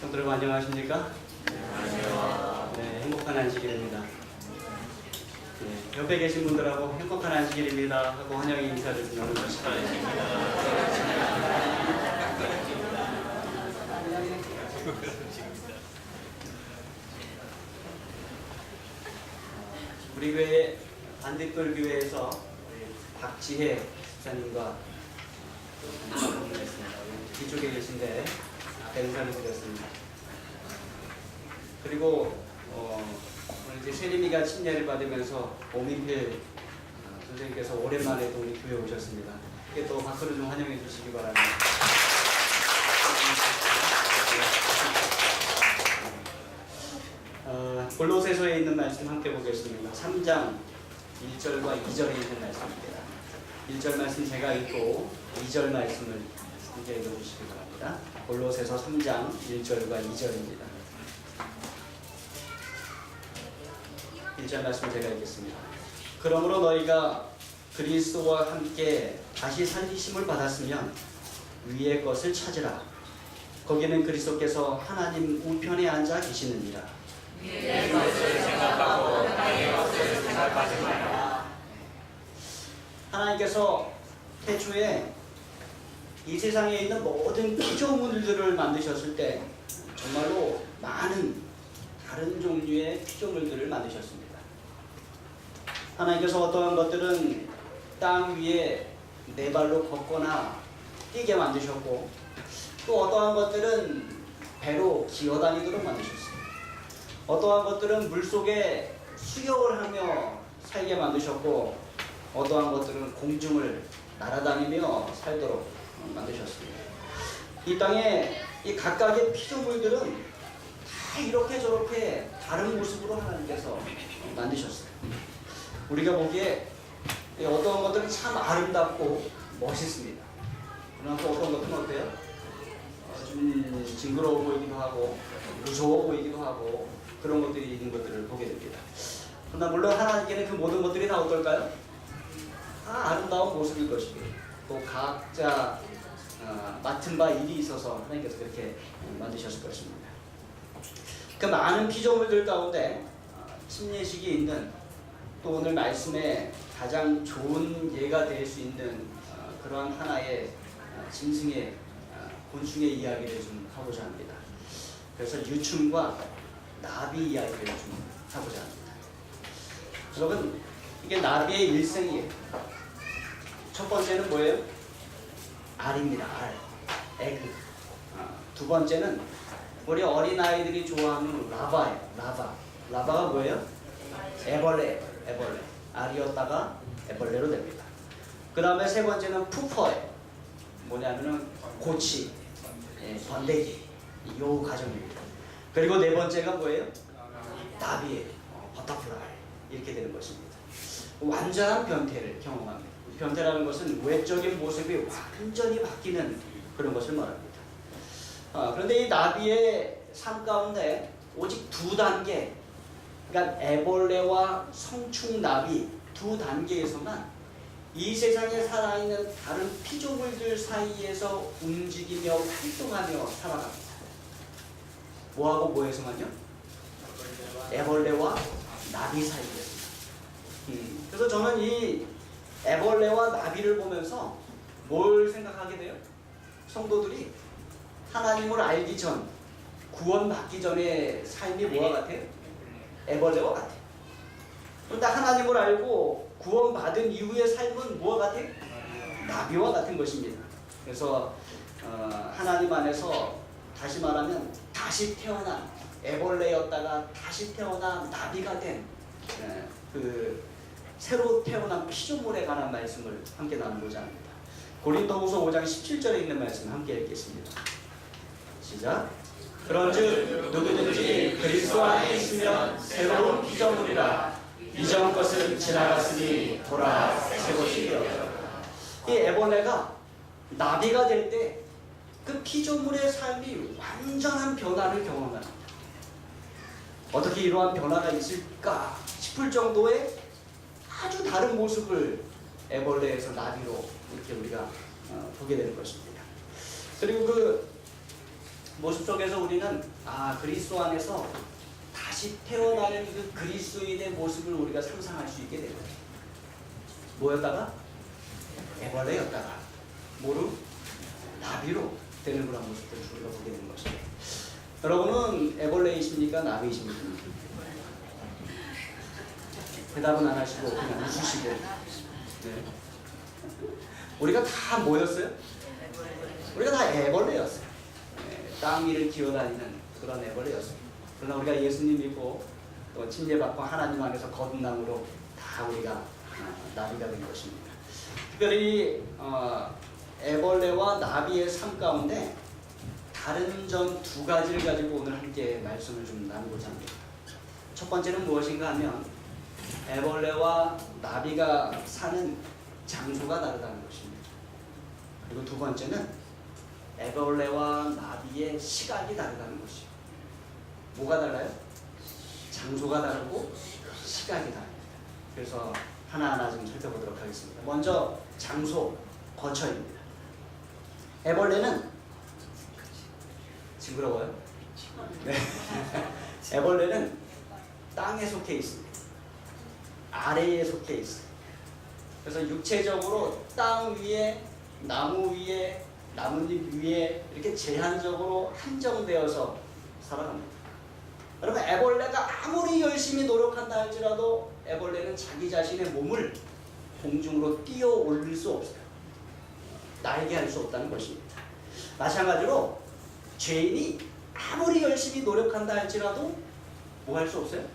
성도 여러분 안녕하십니까? 네, 행복한 안식일입니다. 네, 옆에 계신 분들하고 행복한 안식일입니다 하고 환영의 인사를 나누는 것입니다. 우리 교회 반딧불 교회에서 박지혜 집사님과 방문했습니다. 뒤쪽에 계신데 인사를 드렸습니다. 그리고 오늘 이제 세림이가 침례를 받으면서 오민필 선생님께서 오랜만에 또 우리 교회에 오셨습니다. 이게 또 박수를 좀 환영해 주시기 바랍니다. 골로새서에 있는 말씀 함께 보겠습니다. 3장 1절과 2절에 있는 말씀입니다. 1절 말씀 제가 읽고 2절 말씀을 함께 읽어주시기 바랍니다. 골로새서 3장 1절과 2절입니다. 1절 말씀 제가 읽겠습니다. 그러므로 너희가 그리스도와 함께 다시 살리심을 받았으면 위의 것을 찾으라. 거기는 그리스도께서 하나님 우편에 앉아 계시느니라. 위의 것을 생각하고 땅의 것을 생각하지 마라. 하나님께서 태초에 이 세상에 있는 모든 피조물들을 만드셨을 때 정말로 많은 다른 종류의 피조물들을 만드셨습니다. 하나님께서 어떠한 것들은 땅 위에 네 발로 걷거나 뛰게 만드셨고, 또 어떠한 것들은 배로 기어다니도록 만드셨습니다. 어떠한 것들은 물속에 수영을 하며 살게 만드셨고, 어떠한 것들은 공중을 날아다니며 살도록 만드셨습니다. 이 땅에 이 각각의 피조물들은 다 이렇게 저렇게 다른 모습으로 하나님께서 만드셨어요. 우리가 보기에 어떠한 것들은 참 아름답고 멋있습니다. 그러나 또 어떤 것들은 어때요? 좀 징그러워 보이기도 하고 무서워 보이기도 하고 그런 것들이 있는 것들을 보게 됩니다. 그러나 물론 하나님께는 그 모든 것들이 다 어떨까요? 다 아름다운 모습일 것입니다. 또 각자 맡은 바 일이 있어서 하나님께서 그렇게 만드셨을 것입니다. 그 많은 피조물들 가운데 침례식이 있는, 또 오늘 말씀에 가장 좋은 예가 될 수 있는 그러한 하나의 짐승의 곤충의 이야기를 좀 하고자 합니다. 그래서 유충과 나비 이야기를 좀 하고자 합니다. 여러분, 이게 나비의 일생이에요. 첫 번째는 뭐예요? 알입니다. 알, 에그. 두 번째는 우리 어린아이들이 좋아하는 라바예요. 라바가 뭐예요? 애벌레. 알이었다가 애벌레로 됩니다. 그 다음에 세 번째는 푸퍼예요. 뭐냐면은 고치, 번데기, 요 과정입니다. 그리고 네 번째가 뭐예요? 나비예요. 버터플라이. 이렇게 되는 것입니다. 완전한 변태를 경험합니다. 변태라는 것은 외적인 모습이 완전히 바뀌는 그런 것을 말합니다. 그런데 이 나비의 삶 가운데 오직 두 단계, 그러니까 애벌레와 성충나비 두 단계에서만 이 세상에 살아있는 다른 피조물들 사이에서 움직이며 활동하며 살아갑니다. 뭐하고 뭐에서만요? 애벌레와 나비 사이에서. 그래서 저는 이 애벌레와 나비를 보면서 뭘 생각하게 돼요? 성도들이 하나님을 알기 전, 구원받기 전의 삶이 뭐와 같아요? 애벌레와 같아요. 그런데 하나님을 알고 구원받은 이후의 삶은 뭐와 같아요? 나비와 같은 것입니다. 그래서 하나님 안에서 다시 말하면 다시 태어난 애벌레였다가 다시 태어난 나비가 된 새로 태어난 피조물에 관한 말씀을 함께 나누고자 합니다. 고린도후서 5장 17절에 있는 말씀 함께 읽겠습니다. 시작. 그런즉 누구든지 그리스도 안에 있으면 새로운 피조물이라. 이전 것은 지나갔으니 보라 새 것이 되었다. 이 애벌레가 나비가 될 때 그 피조물의 삶이 완전한 변화를 경험합니다. 어떻게 이러한 변화가 있을까 싶을 정도의 아주 다른 모습을 애벌레에서 나비로 이렇게 우리가 보게 되는 것입니다. 그리고 모습 속에서 우리는 그리스도 안에서 다시 태어나는 그 그리스도인의 모습을 우리가 상상할 수 있게 되는 거예요. 뭐였다가? 애벌레였다가 뭐로? 나비로 되는 그런 모습들을 우리가 보게 되는 것이죠. 여러분은 애벌레이십니까? 나비이십니까? 대답은 안 하시고 그냥 웃으시고. 네. 우리가 다 뭐였어요? 우리가 다 애벌레였어요. 네, 땅 위를 기어다니는 그런 애벌레였어요. 그러나 우리가 예수님 믿고 또 침례받고 하나님 안에서 거듭남으로 다 우리가 나비가 된 것입니다. 특별히 애벌레와 나비의 삶 가운데 다른 점 두 가지를 가지고 오늘 함께 말씀을 좀 나누고자 합니다. 첫 번째는 무엇인가 하면 애벌레와 나비가 사는 장소가 다르다는 것입니다. 그리고 두 번째는 애벌레와 나비의 시각이 다르다는 것이에요. 뭐가 달라요? 장소가 다르고 시각이 다릅니다. 그래서 하나하나 좀 살펴보도록 하겠습니다. 먼저 장소, 거처입니다. 애벌레는 징그러워요? 네. 애벌레는 땅에 속해 있습니다. 아래에 속해 있어요. 그래서 육체적으로 땅 위에, 나무 위에, 나뭇잎 위에 이렇게 제한적으로 한정되어서 살아갑니다. 여러분, 애벌레가 아무리 열심히 노력한다 할지라도 애벌레는 자기 자신의 몸을 공중으로 뛰어 올릴 수 없어요. 날게 할 수 없다는 것입니다. 마찬가지로 죄인이 아무리 열심히 노력한다 할지라도 뭐 할 수 없어요?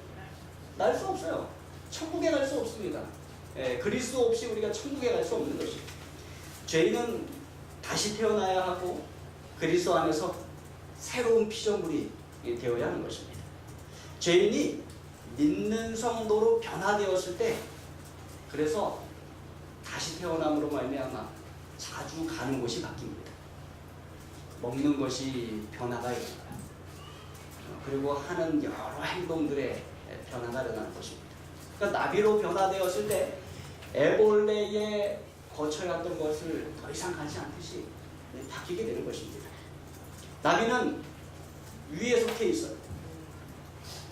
날 수 없어요. 천국에 갈 수 없습니다. 그리스도 없이 우리가 천국에 갈 수 없는 것이에요. 죄인은 다시 태어나야 하고 그리스도 안에서 새로운 피조물이 되어야 하는 것입니다. 죄인이 믿는 성도로 변화되었을 때 그래서 다시 태어남으로 말미암아 자주 가는 곳이 바뀝니다. 먹는 것이 변화가 일어나요. 그리고 하는 여러 행동들의 변화가 일어나는 것입니다. 그러니까 나비로 변화되었을 때 애벌레에 거쳐왔던 것을 더 이상 가지 않듯이 바뀌게 되는 것입니다. 나비는 위에 속해 있어요.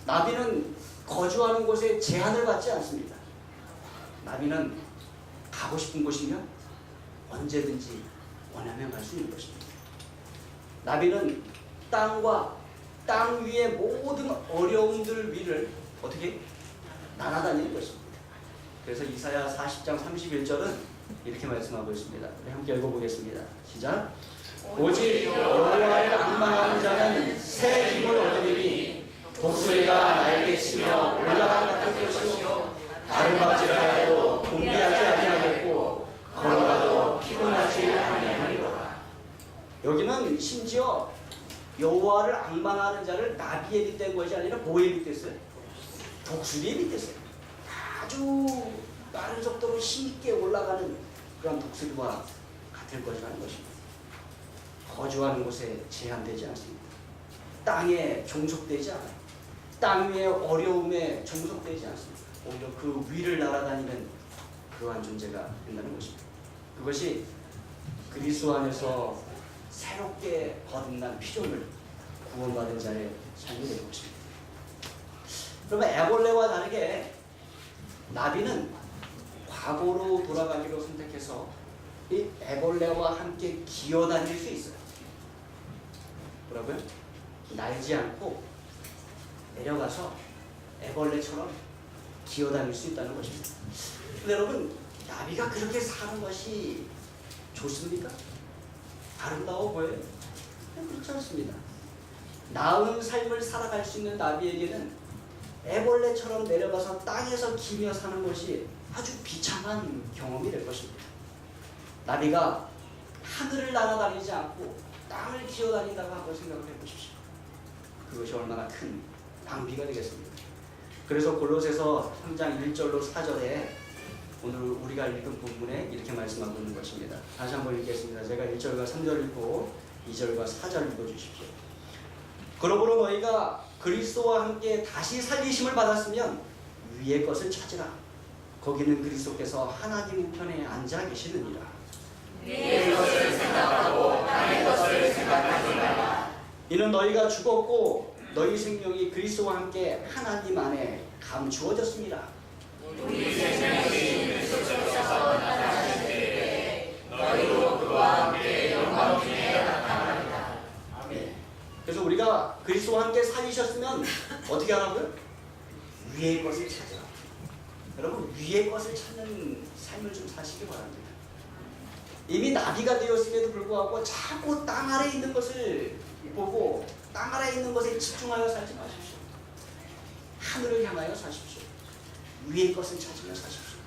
나비는 거주하는 곳에 제한을 받지 않습니다. 나비는 가고 싶은 곳이면 언제든지 원하면 갈 수 있는 것입니다. 나비는 땅과 땅 위의 모든 어려움들 위를 어떻게 날아다니는 것입니다. 그래서 이사야 40장 31절은 이렇게 말씀하고 있습니다. 우리 함께 읽어보겠습니다. 시작. 오직 여호와를 앙망하는 자는 새 힘을 얻으리니 독수리가 날개치며 올라갈 것이요 다른 박질하여도 공개하지 아니하겠고 걸어가도 피곤하지 아니하리로다. 여기는 심지어 여호와를 앙망하는 자를 나비에 빗댄 것이 아니라 뭐에 빗댔어요? 독수리에 빗댔어요. 아주 빠른 속도로 힘있게 올라가는 그런 독수리와 같을 것이라는 것입니다. 거주하는 곳에 제한되지 않습니다. 땅에 종속되지 않아요. 땅 위의 어려움에 종속되지 않습니다. 오히려 그 위를 날아다니는 그러한 존재가 된다는 것입니다. 그것이 그리스도 안에서 새롭게 거듭난 피조물, 구원받은 자의 삶이 되는 것입니다. 그러면 애벌레와 다르게 나비는 과거로 돌아가기로 선택해서 이 애벌레와 함께 기어다닐 수 있어요. 뭐라고요? 날지 않고 내려가서 애벌레처럼 기어다닐 수 있다는 것입니다. 근데 여러분, 나비가 그렇게 사는 것이 좋습니까? 아름다워 보여요? 그렇지 않습니다. 나은 삶을 살아갈 수 있는 나비에게는 애벌레처럼 내려가서 땅에서 기며 사는 것이 아주 비참한 경험이 될 것입니다. 나비가 하늘을 날아다니지 않고 땅을 기어다닌다고 한번 생각을 해보십시오. 그것이 얼마나 큰 낭비가 되겠습니까? 그래서 골로새서 3장 1절로 4절에 오늘 우리가 읽은 부분에 이렇게 말씀하고 있는 것입니다. 다시 한번 읽겠습니다. 제가 1절과 3절 읽고 2절과 4절 읽어주십시오. 그러므로 너희가 그리스도와 함께 다시 살리심을 받았으면 위의 것을 찾으라. 거기는 그리스도께서 하나님 우편에 앉아 계시느니라. 위의 것을 생각하고 땅의 것을 생각하지 말라. 이는 너희가 죽었고 너희 생명이 그리스도와 함께 하나님 안에 감추어졌습니다. 우리 생명이 그리스도께서 나타나실 때에 너희도 그와 함께 영광 중에 나타나리라. 아멘. 그래서 우리가 그리스도와 함께 살리셨으면 어떻게 하라고요? 위의 것을 찾아. 여러분 위의 것을 찾는 삶을 좀 사시기 바랍니다. 이미 나비가 되었음에도 불구하고 자꾸 땅 아래에 있는 것을 보고 땅 아래에 있는 것에 집중하여 살지 마십시오. 하늘을 향하여 사십시오. 위의 것을 찾으며 사십시오.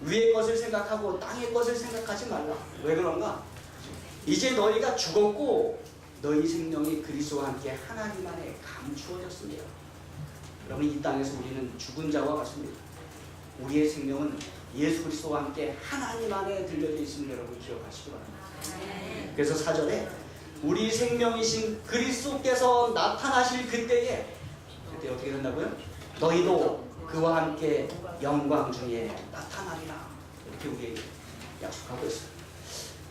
위의 것을 생각하고 땅의 것을 생각하지 말라. 왜 그런가? 이제 너희가 죽었고 너희 생명이 그리스도와 함께 하나님 안에 감추어졌습니다. 여러분 이 땅에서 우리는 죽은 자와 같습니다. 우리의 생명은 예수 그리스도와 함께 하나님 안에 들려져 있음을 여러분 기억하시기 바랍니다. 그래서 4절에 우리 생명이신 그리스도께서 나타나실 그때 어떻게 된다고요? 너희도 그와 함께 영광 중에 나타나리라. 이렇게 우리에게 약속하고 있어요.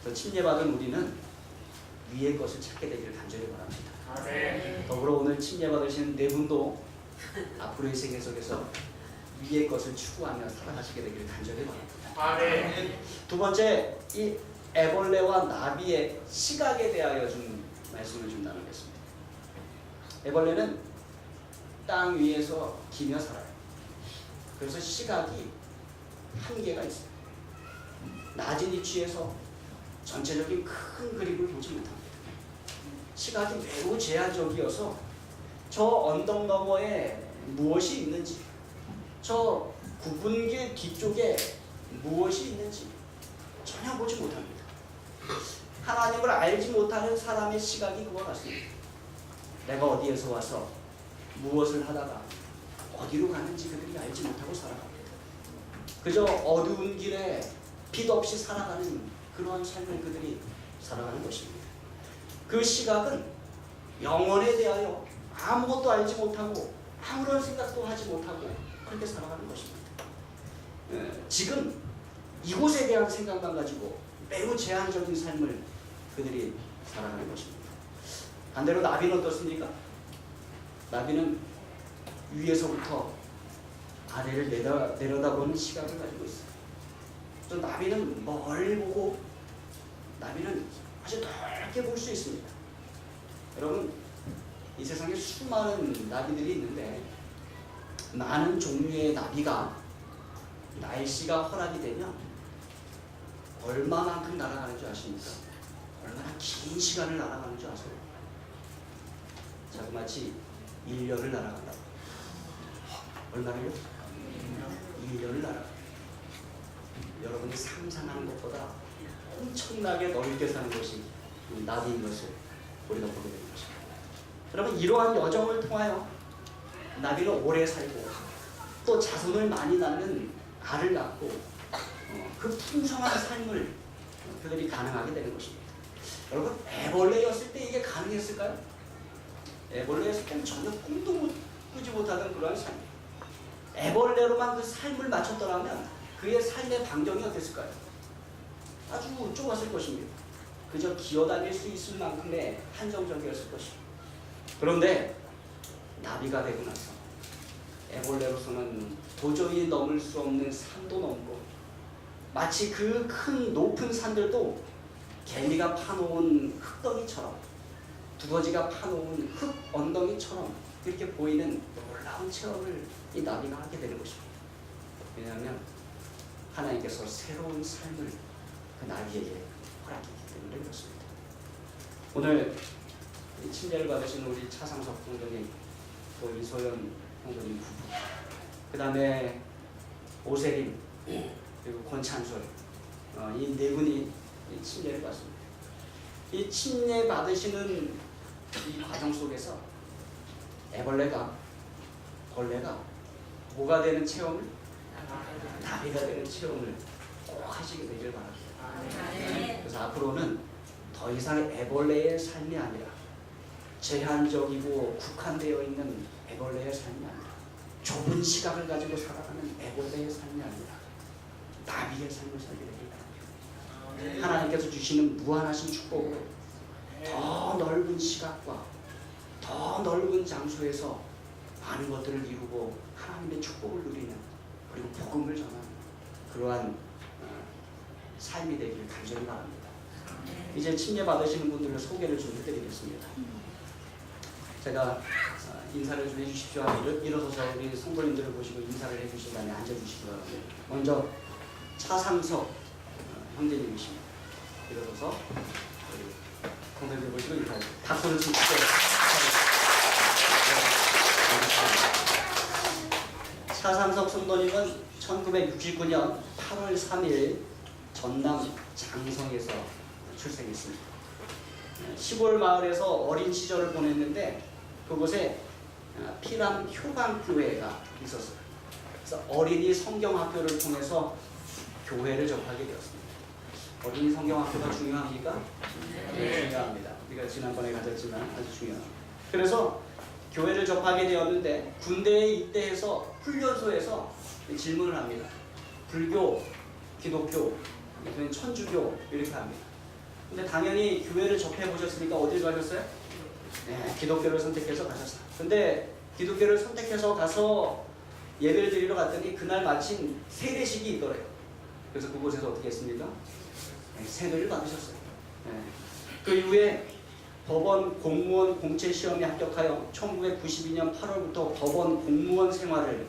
그래서 침례받은 우리는 위의 것을 찾게 되기를 간절히 바랍니다. 더불어 오늘 침례받으신 네 분도 앞으로의 생애 속에서 위의 것을 추구하며 살아가시게 되기를 간절히 바랍니다. 두 번째, 이 애벌레와 나비의 시각에 대하여 좀 말씀을 좀 나누겠습니다. 애벌레는 땅 위에서 기며 살아요. 그래서 시각이 한계가 있어요. 낮은 위치에서 전체적인 큰 그림을 보지 못합니다. 시각이 매우 제한적이어서 저 언덕 너머에 무엇이 있는지, 저 구분길 뒤쪽에 무엇이 있는지 전혀 보지 못합니다. 하나님을 알지 못하는 사람의 시각이 그와 같습니다. 내가 어디에서 와서 무엇을 하다가 어디로 가는지 그들이 알지 못하고 살아갑니다. 그저 어두운 길에 빛 없이 살아가는 그러한 삶을 그들이 살아가는 것입니다. 그 시각은 영혼에 대하여 아무것도 알지 못하고 아무런 생각도 하지 못하고 그렇게 살아가는 것입니다. 지금 이곳에 대한 생각만 가지고 매우 제한적인 삶을 그들이 살아가는 것입니다. 반대로 나비는 어떻습니까? 나비는 위에서부터 아래를 내려다보는 시각을 가지고 있어요. 또 나비는 멀리 보고 나비는 아주 넓게 볼 수 있습니다. 여러분 이 세상에 수많은 나비들이 있는데 많은 종류의 나비가 날씨가 허락이 되면 얼마만큼 날아가는 줄 아십니까? 얼마나 긴 시간을 날아가는 줄 아세요? 자그마치 1년을 날아간다. 얼마를요? 1년을 날아간다. 여러분이 상상하는 것보다 엄청나게 넓게 사는 것이 나비인 것을 우리가 보게 되는 것입니다. 여러분 이러한 여정을 통하여 나비는 오래 살고 또 자손을 많이 낳는 알을 낳고 그 풍성한 삶을 그들이 가능하게 되는 것입니다. 여러분 애벌레였을 때 이게 가능했을까요? 애벌레였을 때는 전혀 꿈도 꾸지 못하던 그러한 삶. 애벌레로만 그 삶을 마쳤더라면 그의 삶의 반경이 어땠을까요? 아주 좁았을 것입니다. 그저 기어다닐 수 있을 만큼의 한정적이었을 것입니다. 그런데 나비가 되고 나서 애벌레로서는 도저히 넘을 수 없는 산도 넘고 마치 그 큰 높은 산들도 개미가 파놓은 흙덩이처럼 두더지가 파놓은 흙 언덩이처럼 이렇게 보이는 놀라운 체험을 이 나비가 하게 되는 것입니다. 왜냐하면 하나님께서 새로운 삶을 그 나비에게 허락했기 때문에 그렇습니다. 오늘 침례를 받으신 우리 차상석 형제님, 또 이소연 형제님 부부, 그 다음에 오세림, 그리고 권찬솔, 이 네 분이 침례를 받습니다. 이 침례 받으시는 이 과정 속에서 애벌레가, 벌레가 뭐가 되는 체험을? 나비가 되는 체험을 꼭 하시게 되길 바랍니다. 그래서 앞으로는 더 이상 애벌레의 삶이 아니라 제한적이고 국한되어 있는 애벌레의 삶이 아니라 좁은 시각을 가지고 살아가는 애벌레의 삶이 아니라 나비의 삶을 살게 되길 바랍니다. 하나님께서 주시는 무한하신 축복으로 더 넓은 넓은 시각과 더 넓은 장소에서 많은 것들을 이루고 하나님의 축복을 누리는, 그리고 복음을 전하는 그러한 삶이 되기를 간절히 바랍니다. 이제 침례 받으시는 분들을 소개를 좀 해드리겠습니다. 제가 인사를 좀 해주십시오. 일어서서 우리 성도님들을 보시고 인사를 해주신 다음에 앉아주시기 바랍니다. 먼저 차상석 형제님이십니다. 일어서서 우리 성도님들 보시고 인사해주세요. 박수를 좀 주세요. 차상석 성도님은 1969년 8월 3일 전남 장성에서 출생했습니다. 시골 마을에서 어린 시절을 보냈는데 그곳에 피람 효강교회가 있었어요. 그래서 어린이 성경학교를 통해서 교회를 접하게 되었습니다. 어린이 성경학교가 중요합니까? 네, 중요합니다. 우리가 지난번에 가졌지만 아주 중요합니다. 그래서 교회를 접하게 되었는데 군대에 입대해서 훈련소에서 질문을 합니다. 불교, 기독교, 천주교 이렇게 합니다. 근데 당연히 교회를 접해 보셨으니까 어딜 가셨어요? 네, 기독교를 선택해서 가셨어요. 근데 기독교를 선택해서 가서 예배를 드리러 갔더니 그날 마침 세례식이 있더래요. 그래서 그곳에서 어떻게 했습니까? 네, 세례를 받으셨어요. 네. 그 이후에 법원 공무원 공채 시험에 합격하여 1992년 8월부터 법원 공무원 생활을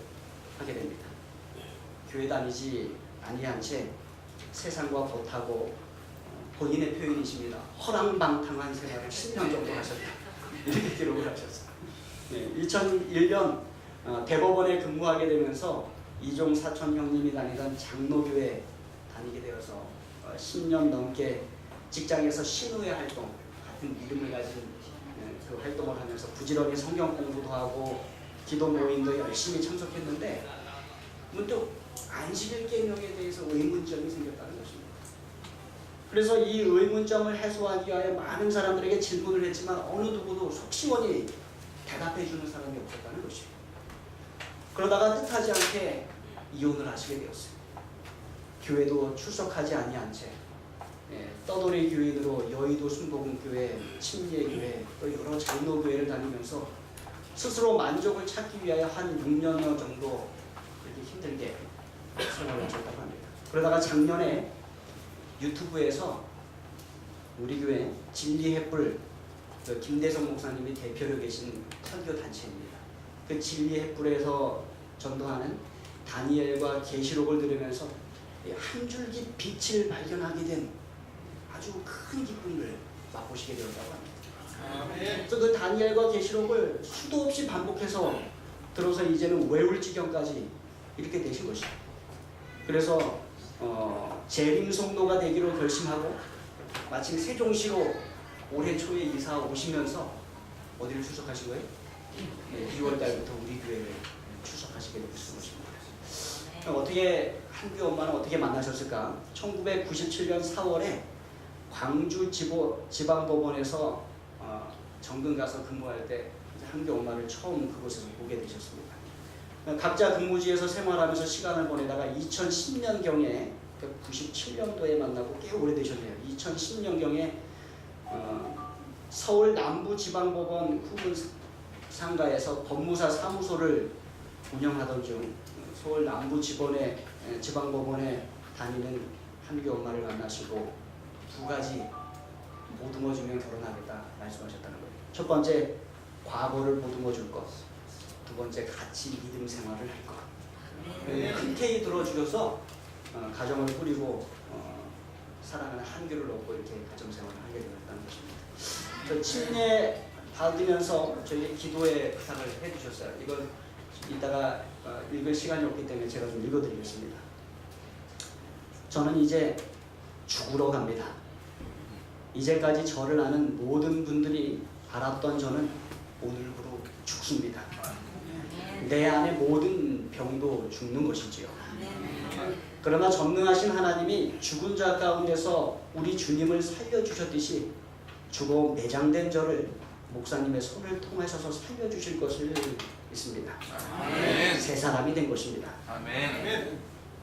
하게 됩니다. 교회 다니지 아니한 채 세상과 겉하고 본인의 표현이십니다. 허랑방탕한 생활을 10년 정도 하셨다. 이렇게 기록을 하셨어요. 네, 2001년 대법원에 근무하게 되면서 이종 사촌 형님이 다니던 장로교회 다니게 되어서 10년 넘게 직장에서 신우회 활동, 같은 믿음을 가진 그 활동을 하면서 부지런히 성경 공부도 하고 기도 모임도 열심히 참석했는데 문득 안식일 계명에 대해서 의문점이 생겼다는 것입니다. 그래서 이 의문점을 해소하기 위하여 많은 사람들에게 질문을 했지만 어느 누구도 속시원히 대답해 주는 사람이 없었다는 것이에요. 그러다가 뜻하지 않게 이혼을 하시게 되었어요. 교회도 출석하지 아니한 채 떠돌이 교인으로 여의도 순복음교회, 침례교회, 또 여러 장로교회를 다니면서 스스로 만족을 찾기 위하여 한 6년여 정도 이렇게 힘들게 생활을 하셨다고 합니다. 그러다가 작년에 유튜브에서 우리 교회 진리햇불, 김대성 목사님이 대표로 계신 선교 단체입니다. 그 진리햇불에서 전도하는 다니엘과 계시록을 들으면서 한 줄기 빛을 발견하게 된 아주 큰 기쁨을 맛보시게 되었다고 합니다. 그래서 그 다니엘과 계시록을 수도 없이 반복해서 들어서 이제는 외울 지경까지 이렇게 되신 것이죠. 그래서 재림송도가 되기로 결심하고 마침 세종시로 올해 초에 이사 오시면서 어디를 출석하신 거예요? 네, 2월 달부터 우리 교회를 출석하시게 되신 것입니다. 어떻게 한규 엄마는 어떻게 만나셨을까? 1997년 4월에 광주 지방법원에서 정근 가서 근무할 때 한규 엄마를 처음 그곳에서 보게 되셨습니다. 각자 근무지에서 생활하면서 시간을 보내다가 2010년경에 97년도에 만나고 꽤 오래되셨네요. 2010년경에 서울 남부지방법원 후문 상가에서 법무사 사무소를 운영하던 중 서울 남부지방법원에 다니는 한규 엄마를 만나시고 두 가지 보듬어 주면 결혼하겠다 말씀하셨다는 거예요. 첫 번째, 과거를 보듬어 줄 것. 두 번째, 같이 믿음 생활을 할 것. 흔쾌히 들어주셔서 가정을 꾸리고 사랑하는 한규를 얻고 이렇게 가정 생활을 하게 되었다는 것입니다. 침례 받으면서 저희 기도에 부탁을 해주셨어요. 이건 이따가 읽을 시간이 없기 때문에 제가 좀 읽어드리겠습니다. 저는 이제 죽으러 갑니다. 이제까지 저를 아는 모든 분들이 알았던 저는 오늘부로 죽습니다. 내 안의 모든 병도 죽는 것이지요. 그러나 전능하신 하나님이 죽은 자 가운데서 우리 주님을 살려주셨듯이 죽어 매장된 저를 목사님의 손을 통하셔서 살려주실 것을 믿습니다. 아멘. 새 사람이 된 것입니다. 아멘.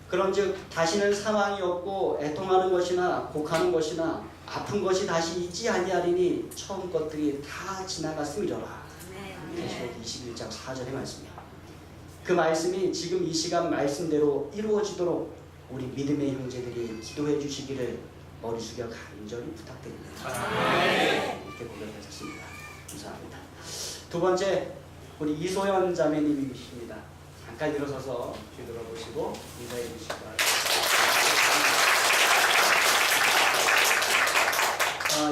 그런즉 다시는 사망이 없고 애통하는 것이나 곡하는 것이나 아픈 것이 다시 있지 아니하리니 처음 것들이 다 지나갔음이로라. 계시록 21장 4절의 말씀이야. 그 말씀이 지금 이 시간 말씀대로 이루어지도록 우리 믿음의 형제들이 기도해 주시기를 머리 숙여 간절히 부탁드립니다. 이렇게 고백하셨습니다. 감사합니다. 두 번째, 우리 이소연 자매님이십니다. 잠깐 일어서서 뒤돌아보시고 인사해 주시기 바랍니다.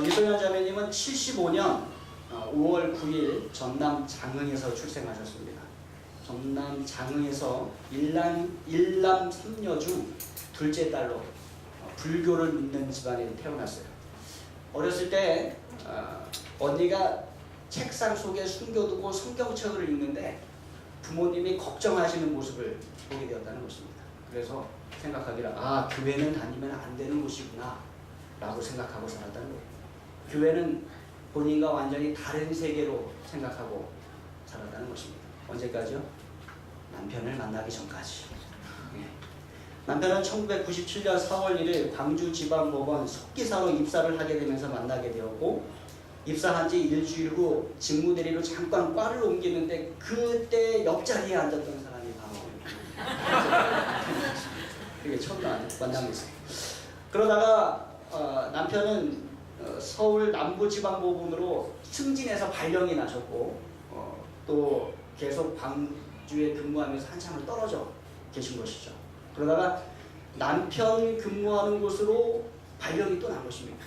이소연 자매님은 75년 5월 9일 전남 장흥에서 출생하셨습니다. 전남 장흥에서 일남 3녀 중 둘째 딸로 불교를 믿는 집안에 태어났어요. 어렸을 때 언니가 책상 속에 숨겨두고 성경책을 읽는데 부모님이 걱정하시는 모습을 보게 되었다는 것입니다. 그래서 생각하기를 교회는 다니면 안 되는 곳이구나 라고 생각하고 살았다는 거예요. 교회는 본인과 완전히 다른 세계로 생각하고 살았다는 것입니다. 언제까지요? 남편을 만나기 전까지. 남편은 1997년 4월 1일 광주지방법원 속기사로 입사를 하게 되면서 만나게 되었고, 입사한 지 일주일 후 직무대리로 잠깐 과를 옮기는데 그때 옆자리에 앉았던 사람이 바로 그게 처음 만남이었어요. 그러다가 남편은 서울 남부지방법원으로 승진해서 발령이 나셨고 또 계속 광주에 근무하면서 한참을 떨어져 계신 것이죠. 그러다가 남편 근무하는 곳으로 발령이 또 난 것입니다.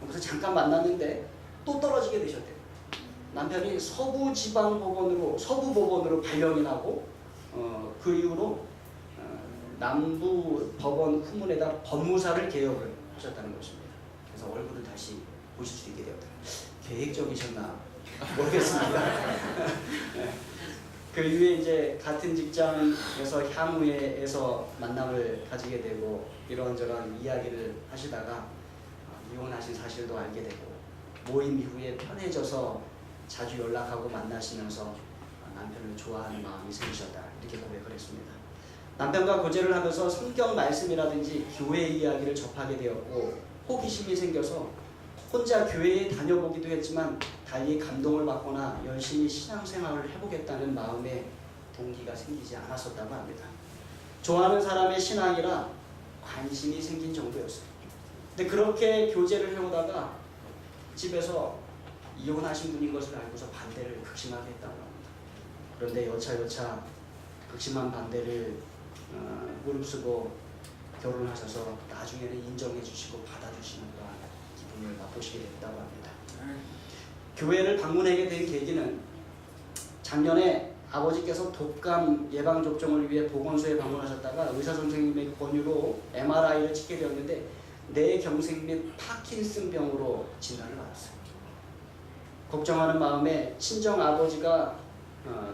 그래서 잠깐 만났는데 또 떨어지게 되셨대요. 남편이 서부법원으로 발령이 나고 그 이후로 남부법원 후문에다 법무사를 개업을 하셨다는 것입니다. 그래서 얼굴을 다시 보실 수 있게 되었다. 계획적이셨나 모르겠습니다. 그 이후에 이제 같은 직장에서 향후에서 만남을 가지게 되고 이런저런 이야기를 하시다가 이혼하신 사실도 알게 되고 모임 이후에 편해져서 자주 연락하고 만나시면서 남편을 좋아하는 마음이 생기셨다 이렇게 고백을 했습니다. 남편과 교제를 하면서 성경 말씀이라든지 교회 이야기를 접하게 되었고 호기심이 생겨서 혼자 교회에 다녀보기도 했지만 달리 감동을 받거나 열심히 신앙생활을 해보겠다는 마음에 동기가 생기지 않았었다고 합니다. 좋아하는 사람의 신앙이라 관심이 생긴 정도였어요. 근데 그렇게 교제를 해오다가 집에서 이혼하신 분인 것을 알고서 반대를 극심하게 했다고 합니다. 그런데 여차여차 극심한 반대를 무릅쓰고 결혼하셔서 나중에는 인정해 주시고 받아주시는 그런 기분을 맛보시게 됐다고 합니다. 교회를 방문하게 된 계기는 작년에 아버지께서 독감 예방접종을 위해 보건소에 방문하셨다가 의사선생님의 권유로 MRI를 찍게 되었는데 뇌경색 및 파킨슨병으로 진단을 받았어요. 걱정하는 마음에 친정 아버지가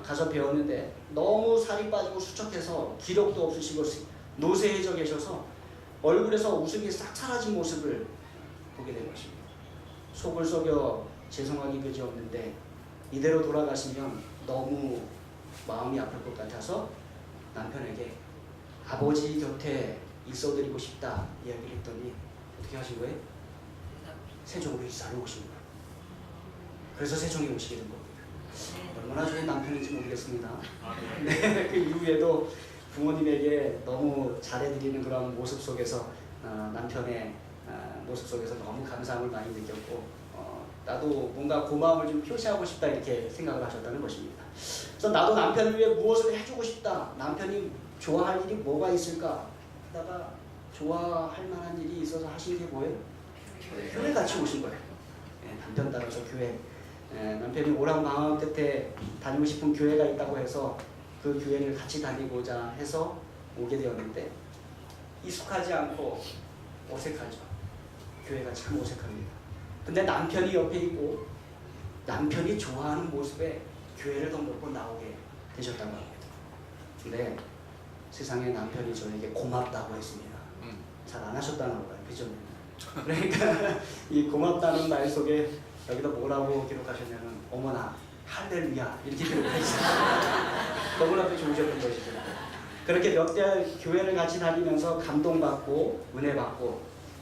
가서 배웠는데 너무 살이 빠지고 수척해서 기력도 없으시고 노쇠해져 계셔서 얼굴에서 웃음이 싹 사라진 모습을 보게 된 것입니다. 속을 속여 죄송하기 그지없는데 이대로 돌아가시면 너무 마음이 아플 것 같아서 남편에게 아버지 곁에 있어드리고 싶다 이야기를 했더니 어떻게 하신 거예요? 세종으로 이사를 오신 거예요. 그래서 세종에 오시게 된 겁니다. 얼마나 좋은 남편인지 모르겠습니다. 네, 그 이후에도 부모님에게 너무 잘해드리는 그런 모습 속에서 남편의 모습 속에서 너무 감사함을 많이 느꼈고 나도 뭔가 고마움을 좀 표시하고 싶다 이렇게 생각을 하셨다는 것입니다. 그래서 나도 남편을 위해 무엇을 해주고 싶다. 남편이 좋아할 일이 뭐가 있을까 하다가 좋아할 만한 일이 있어서 하신 게 뭐예요? 교회 같이 오신 거예요. 남편 따라서 교회. 남편이 오랑방황 끝에 다니고 싶은 교회가 있다고 해서 그 교회를 같이 다니고자 해서 오게 되었는데 익숙하지 않고 어색하죠. 교회가 참 어색합니다. 근데 남편이 옆에 있고 남편이 좋아하는 모습에 교회를 더 몇 번 나오게 되셨다고 합니다. 근데 세상에 남편이 저에게 고맙다고 했습니다. 잘 안 하셨다는 거예요. 그죠? 그러니까 이 고맙다는 말 속에 여기다 뭐라고 기록하셨냐면 어머나 할렐루야 이렇게 기록하셨어요. 너무나도 좋으셨던 것이죠. 그렇게 몇 달 교회를 같이 다니면서 감동받고 은혜받고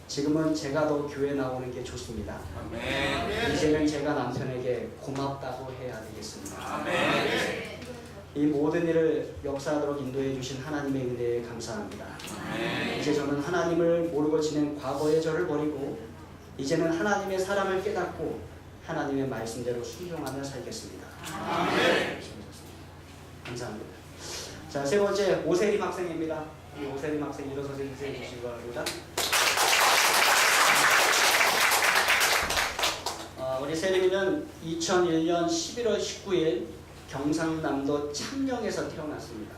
지금은 제가 더 교회 나오는 게 좋습니다. 이제는 제가 남편에게 고맙다고 해야 되겠습니다. 이 모든 일을 역사하도록 인도해 주신 하나님의 은혜에 감사합니다. 이제 저는 하나님을 모르고 지낸 과거의 저를 버리고 이제는 하나님의 사랑을 깨닫고 하나님의 말씀대로 순종하며 살겠습니다. 감사합니다. 자, 세 번째 오세림 학생입니다. 이 오세림 학생 일어서서 인사해 주시기 바랍니다. 우리 세림이는 2001년 11월 19일 경상남도 창녕에서 태어났습니다.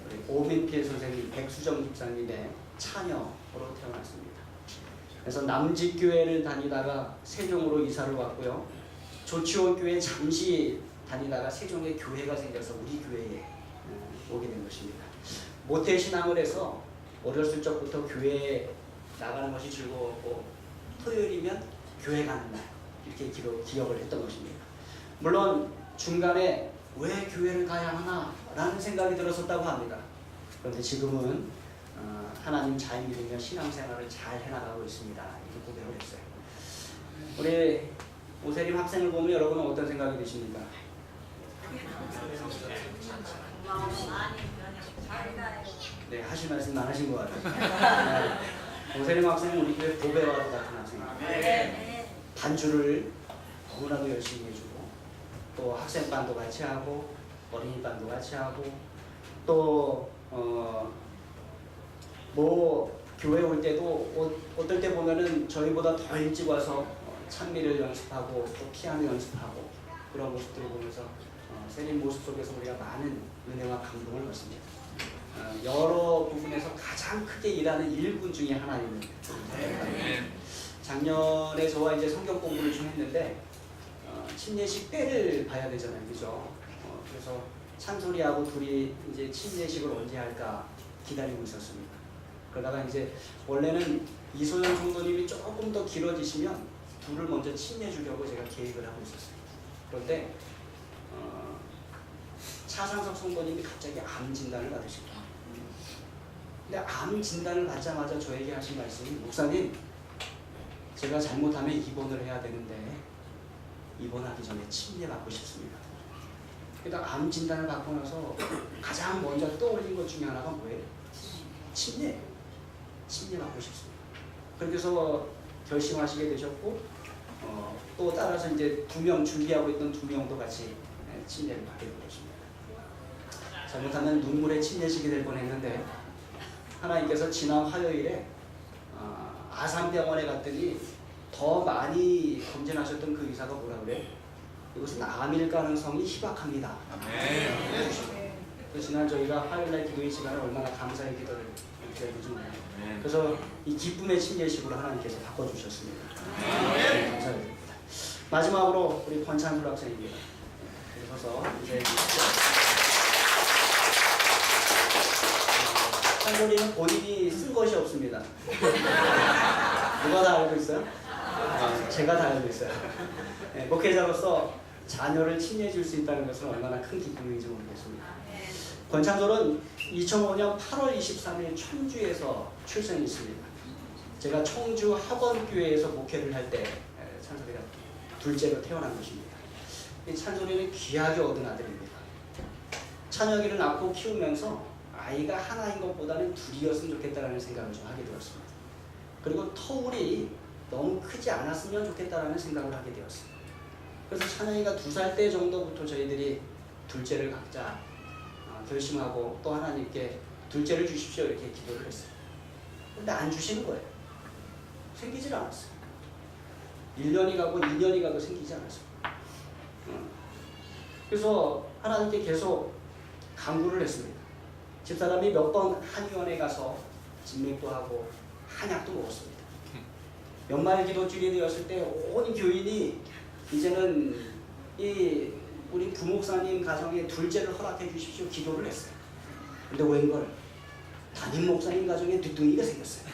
우리 오민필 선생님, 백수정 집사님의 차녀로 태어났습니다. 그래서 남직교회를 다니다가 세종으로 이사를 왔고요. 조치원교회 잠시 다니다가 세종에 교회가 생겨서 우리 교회에 오게 된 것입니다. 모태신앙을 해서 어렸을 적부터 교회에 나가는 것이 즐거웠고 토요일이면 교회 가는 날 이렇게 기억을 했던 것입니다. 물론 중간에 왜 교회를 가야 하나 라는 생각이 들었었다고 합니다. 그런데 지금은 하나님 잘 믿으며 신앙생활을 잘 해나가고 있습니다. 이렇게 고백을 했어요. 우리 오세림 학생을 보면 여러분은 어떤 생각이 드십니까? 네, 하실 말씀 안 하신 것 같아요. 오세림 학생은 우리 교회 보배와 같은 학생입니다. 반주를 너무나도 열심히 해주고 또 학생반도 같이 하고 어린이반도 같이 하고 또 뭐 교회 올 때도 어떨 때 보면은 저희보다 더 일찍 와서 찬미를 연습하고 또 피아노 연습하고 그런 모습들을 보면서 세림 모습 속에서 우리가 많은 은혜와 감동을 받습니다. 여러 부분에서 가장 크게 일하는 일꾼 중에 하나입니다. 작년에 저와 이제 성경 공부를 좀 했는데 침례식 때를 봐야 되잖아요, 그죠? 그래서 찬소리하고 둘이 이제 침례식을 언제 할까 기다리고 있었습니다. 그러다가 이제 원래는 이소연 성도님이 조금 더 길어지시면 둘을 먼저 침례 주려고 제가 계획을 하고 있었어요. 그런데 차상석 성도님이 갑자기 암 진단을 받으신 거예요. 근데 암 진단을 받자마자 저에게 하신 말씀이 목사님, 제가 잘못하면 입원을 해야 되는데 입원하기 전에 침례 받고 싶습니다. 그러니까 암 진단을 받고 나서 가장 먼저 떠올린 것 중에 하나가 뭐예요? 침례 받고 싶습니다. 그렇게 해서 결심하시게 되셨고 또 따라서 이제 2명 준비하고 있던 2명도 같이 침례를 받게 되었습니다. 잘못하면 눈물의 침례식이 될 뻔했는데 하나님께서 지난 화요일에 아산병원에 갔더니 더 많이 검진하셨던 그 의사가 뭐라 그래? 이것은 암일 가능성이 희박합니다. 지난 저희가 화요일날 기도의 시간에 얼마나 감사의 기도를 해주시나요? 그래서 이 기쁨의 침례식으로 하나님께서 바꿔주셨습니다. 감사드립니다. 마지막으로 우리 권찬술 학생입니다. 그래서 이제 찬솔이는 본인이 쓴 것이 없습니다. 누가 다 알고 있어요? 제가 다 알고 있어요. 네, 목회자로서 자녀를 침례해 줄 수 있다는 것은 얼마나 큰 기쁨인지 모르겠습니다. 권찬솔은 2005년 8월 23일 청주에서 출생했습니다. 제가 청주 학원교회에서 목회를 할 때 찬솔이가 둘째로 태어난 것입니다. 이 찬솔이는 귀하게 얻은 아들입니다. 찬혁이를 낳고 키우면서 아이가 하나인 것보다는 둘이었으면 좋겠다는 생각을 좀 하게 되었습니다. 그리고 터울이 너무 크지 않았으면 좋겠다는 생각을 하게 되었습니다. 그래서 찬혁이가 2살 때 정도부터 저희들이 둘째를 각자 결심하고 또 하나님께 둘째를 주십시오 이렇게 기도를 했어요. 근데 안 주시는 거예요. 생기질 않았어요. 1년이 가고 2년이 가도 생기지 않았어요. 그래서 하나님께 계속 간구를 했습니다. 집사람이 몇 번 한의원에 가서 진맥도 하고 한약도 먹었습니다. 연말 기도주일이 되었을 때 온 교인이 이제는 이 우리 부목사님 가정에 둘째를 허락해 주십시오 기도를 했어요. 근데 웬걸 담임 목사님 가정에 늦둥이가 생겼어요.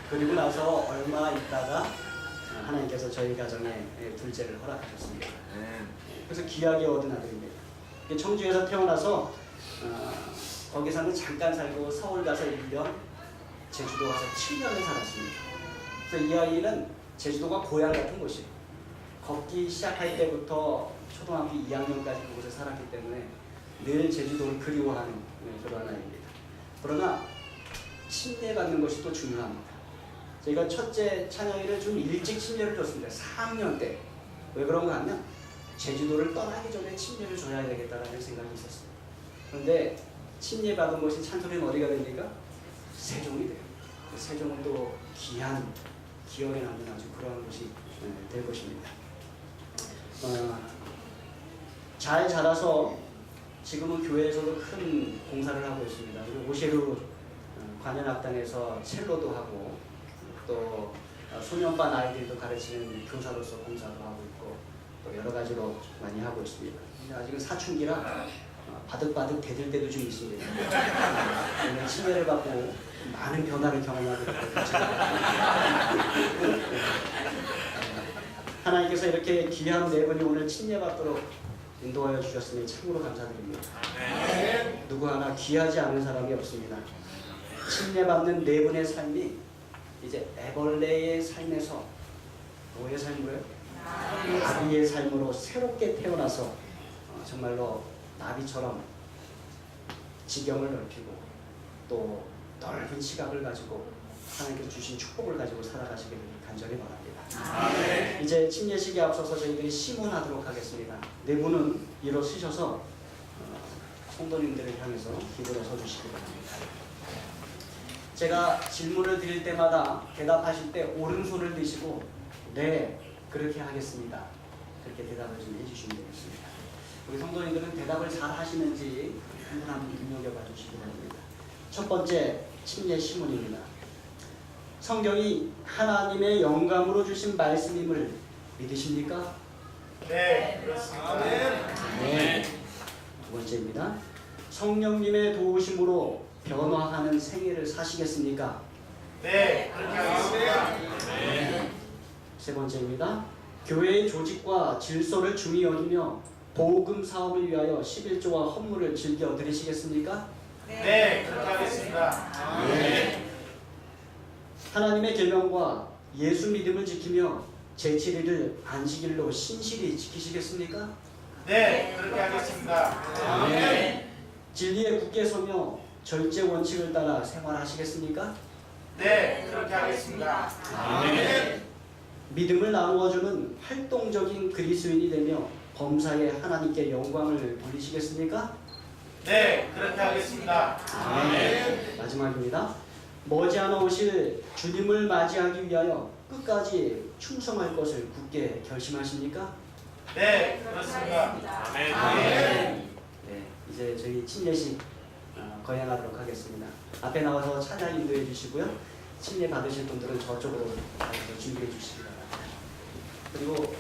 그리고 나서 얼마 있다가 하나님께서 저희 가정에 둘째를 허락하셨습니다. 그래서 귀하게 얻은 아들입니다. 청주에서 태어나서 거기서는 잠깐 살고 서울 가서 1년, 제주도 가서 7년을 살았습니다. 그래서 이 아이는 제주도가 고향 같은 곳이에요. 걷기 시작할 때부터 초등학교 2학년까지 그곳에 살았기 때문에 늘 제주도를 그리워하는 그런 아이입니다. 그러나 침례받는 것이 또 중요합니다. 저희가 첫째 찬영이를 좀 일찍 침례를 줬습니다. 4학년 때. 왜 그런가 하면 제주도를 떠나기 전에 침례를 줘야 되겠다라는 생각이 있었어요. 그런데 침례받은 것이 찬솔이는 어디가 됩니까? 세종이 돼요. 세종은 또 귀한 기억에 남는 아주 그러한 것이 될 것입니다. 잘 자라서 지금은 교회에서도 큰 공사를 하고 있습니다. 그리고 오셰루 관현악단에서 첼로도 하고 또 소년반 아이들도 가르치는 교사로서 공사도 하고 있고 또 여러 가지로 많이 하고 있습니다. 근데 아직은 사춘기라 바득바득 대들 때도 좀 있습니다. 침례를 받고 많은 변화를 경험하게 됐거든요. 하나님께서 이렇게 귀한 네 분이 오늘 침례받도록 인도하여 주셨으니 참으로 감사드립니다. 누구 하나 귀하지 않은 사람이 없습니다. 침례받는 네 분의 삶이 이제 애벌레의 삶에서 뭐의 삶으로요? 나비의 삶으로 새롭게 태어나서 정말로 나비처럼 지경을 넓히고 또 넓은 시각을 가지고 하나님께서 주신 축복을 가지고 살아가시기를 간절히 바랍니다. 이제 침례식에 앞서서 저희들이 시문하도록 하겠습니다. 네 분은 일어서셔서 성도님들을 향해서 기도를 서주시기 바랍니다. 제가 질문을 드릴 때마다 대답하실 때 오른손을 드시고 네, 그렇게 하겠습니다. 그렇게 대답을 좀 해주시면 되겠습니다. 우리 성도님들은 대답을 잘 하시는지 한 분 한 분 눈여겨봐 주시기 바랍니다. 첫 번째 침례 시문입니다. 성경이 하나님의 영감으로 주신 말씀임을 믿으십니까? 네, 그렇습니다. 네. 두 번째입니다. 성령님의 도우심으로 변화하는 생애를 사시겠습니까? 네, 그렇게 하겠습니다. 네. 세 번째입니다. 교회의 조직과 질서를 중히 여기며 복음 사업을 위하여 11조와 헌물을 즐겨 드리시겠습니까? 네, 그렇게 하겠습니다. 네. 하나님의 계명과 예수 믿음을 지키며 제7일을 안식일로 신실히 지키시겠습니까? 네, 그렇게 하겠습니다. 네. 진리에 굳게 서며 절제 원칙을 따라 생활하시겠습니까? 네, 그렇게 하겠습니다. 믿음을 나누어주는 활동적인 그리스도인이 되며 범사에 하나님께 영광을 돌리시겠습니까? 네, 그렇게 하겠습니다. 마지막입니다. 머지않아 오실 주님을 맞이하기 위하여 끝까지 충성할 것을 굳게 결심하십니까? 네, 그렇습니다. 네, 이제 저희 침례식 거행하도록 하겠습니다. 앞에 나와서 찬양 인도해 주시고요. 침례 받으실 분들은 저쪽으로 준비해 주시기 바랍니다. 그리고